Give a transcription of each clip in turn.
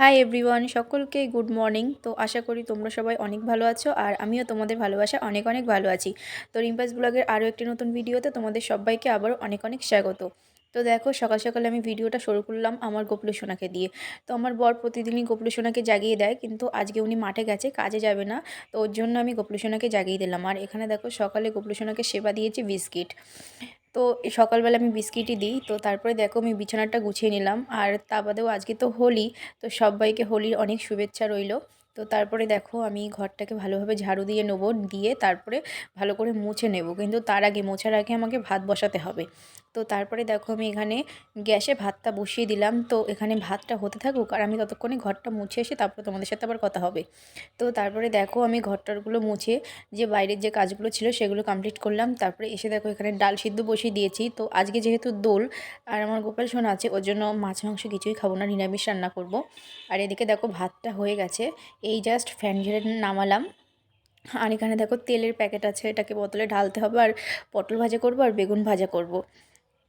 Hi everyone, সকলকে good morning. তো আশা করি তোমরা সবাই অনেক ভালো আছো আর আমিও তোমাদের ভালোবাসা অনেক অনেক ভালো আছি। তো রিম্পাস ব্লগের আরও একটি নতুন ভিডিওতে তোমাদের সবাইকে আবারও অনেক অনেক স্বাগত। তো দেখো, সকাল সকালে আমি ভিডিওটা শুরু করলাম আমার গোপলু সোনাকে দিয়ে। তো আমার বর প্রতিদিনই গোপলু সোনাকে জাগিয়ে দেয়, কিন্তু আজকে উনি মাঠে গেছে, কাজে যাবে না। তো ওর জন্য আমি গোপলু সোনাকে জাগিয়ে দিলাম। আর এখানে দেখো, সকালে গোপলু সোনাকে সেবা দিয়েছি বিস্কিট। তো এই সকালবেলা আমি বিস্কিটই দিই। তো তারপরে দেখো, আমি বিছানাটা গুছিয়ে নিলাম। আর তা বাদেও আজকে তো হোলি, তো সবাইকে হোলির অনেক শুভেচ্ছা রইলো। তো তারপরে দেখো, আমি ঘরটাকে ভালোভাবে ঝাড়ু দিয়ে নেবো, দিয়ে তারপরে ভালো করে মুছে নেব। কিন্তু তার আগে, মোছার আগে আমাকে ভাত বসাতে হবে। তো তারপরে দেখো, আমি এখানে গ্যাসে ভাতটা বসিয়ে দিলাম। তো এখানে ভাতটা হতে থাকুক আর আমি ততক্ষণে ঘরটা মুছে এসে তারপরে তোমাদের সাথে আবার কথা হবে। তো তারপরে দেখো, আমি ঘরটারগুলো মুছে যে বাইরের যে কাজগুলো ছিল সেগুলো কমপ্লিট করলাম। তারপরে এসে দেখো, এখানে ডাল সিদ্ধ বসিয়ে দিয়েছি। তো আজকে যেহেতু দোল আর আমার গোপাল সোনা আছে, ওর জন্য মাছ মাংস কিছুই খাবো না, নিরামিষ রান্না করব। আর এদিকে দেখো, ভাতটা হয়ে গেছে, এই জাস্ট ফ্যান ঝেড়ে নামালাম। আর এখানে দেখো, তেলের প্যাকেট আছে, এটাকে বোতলে ঢালতে হবে। আর পটল ভাজা করব আর বেগুন ভাজা করব।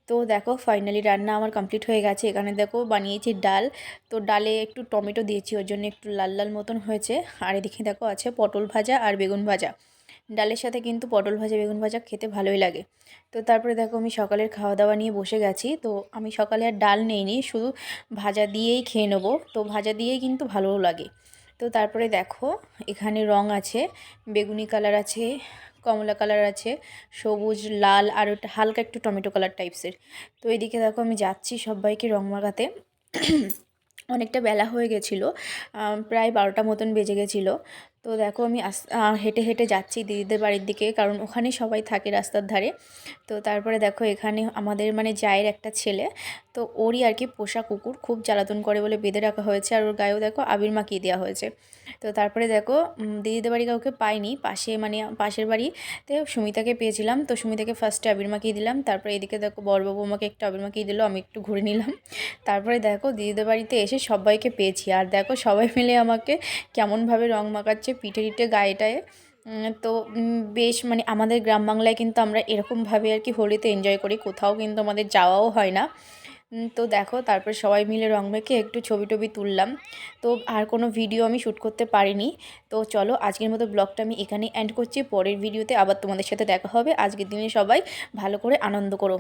তো দেখো, ফাইনালি রান্না আমার কমপ্লিট হয়ে গেছে। এখানে দেখো, বানিয়েছি ডাল। তো ডালে একটু টমেটো দিয়েছি, ওর জন্য একটু লাল লাল মতন হয়েছে। আর এদিকে দেখো, আছে পটল ভাজা আর বেগুন ভাজা। ডালের সাথে কিন্তু পটল ভাজা বেগুন ভাজা খেতে ভালোই লাগে। তো তারপরে দেখো, আমি সকালের খাওয়া দাওয়া নিয়ে বসে গেছি। তো আমি সকালে আর ডাল নেইনি, শুধু ভাজা দিয়েই খেয়ে নেবো। তো ভাজা দিয়েই কিন্তু ভালোও লাগে। তো তারপরে দেখো, এখানে রং আছে, বেগুনি কালার আছে, কমলা কালার আছে, সবুজ, লাল, আর ওটা হালকা একটু টমেটো কালার টাইপসের। তো এদিকে দেখো, আমি যাচ্ছি সবাইকে রং মাখাতে। অনেকটা বেলা হয়ে গেছিলো, প্রায় 12টা মতন বেজে গেছিলো। তো দেখো, আমি হেঁটে হেঁটে যাচ্ছি দিদিদের বাড়ির দিকে, কারণ ওখানে সবাই থাকে রাস্তার ধারে। তো তারপরে দেখো, এখানে আমাদের মানে জায়ের একটা ছেলে, তো ওরই আর কি পোষা কুকুর খুব জ্বালাতন করে বলে বেঁধে রাখা হয়েছে। আর ওর গায়েও দেখো আবির মাখিয়ে দেওয়া হয়েছে। তো তারপরে দেখো, দিদিদের বাড়ি কাউকে পাইনি, পাশে মানে পাশের বাড়িতে সুমিতাকে পেয়েছিলাম। তো সুমিতাকে ফার্স্টে আবির মাখিয়ে দিলাম। তারপরে এদিকে দেখো, বড়বাবু আমাকে একটু আবির মাখিয়ে দিল, আমি একটু ঘুরে নিলাম। তারপরে দেখো, দিদিদের বাড়িতে এসে সবাইকে পেয়েছি। আর দেখো, সবাই মিলে আমাকে কেমনভাবে রং মাখাচ্ছে পিঠে টিঠে গায়েটায়। তো বেশ মানে আমাদের গ্রাম বাংলায় কিন্তু আমরা এরকমভাবে আর কি হোলিতে এনজয় করি, কোথাও কিন্তু আমাদের যাওয়াও হয় না। তো দেখো, তারপর সবাই মিলে রং মেখে একটু ছবি টবি তুললাম। তো আর কোনো ভিডিও আমি শ্যুট করতে পারিনি। তো চলো, আজকের মতো ব্লগটা আমি এখানেই এন্ড করছি। পরের ভিডিওতে আবার তোমাদের সাথে দেখা হবে। আজকের দিনে সবাই ভালো করে আনন্দ করো।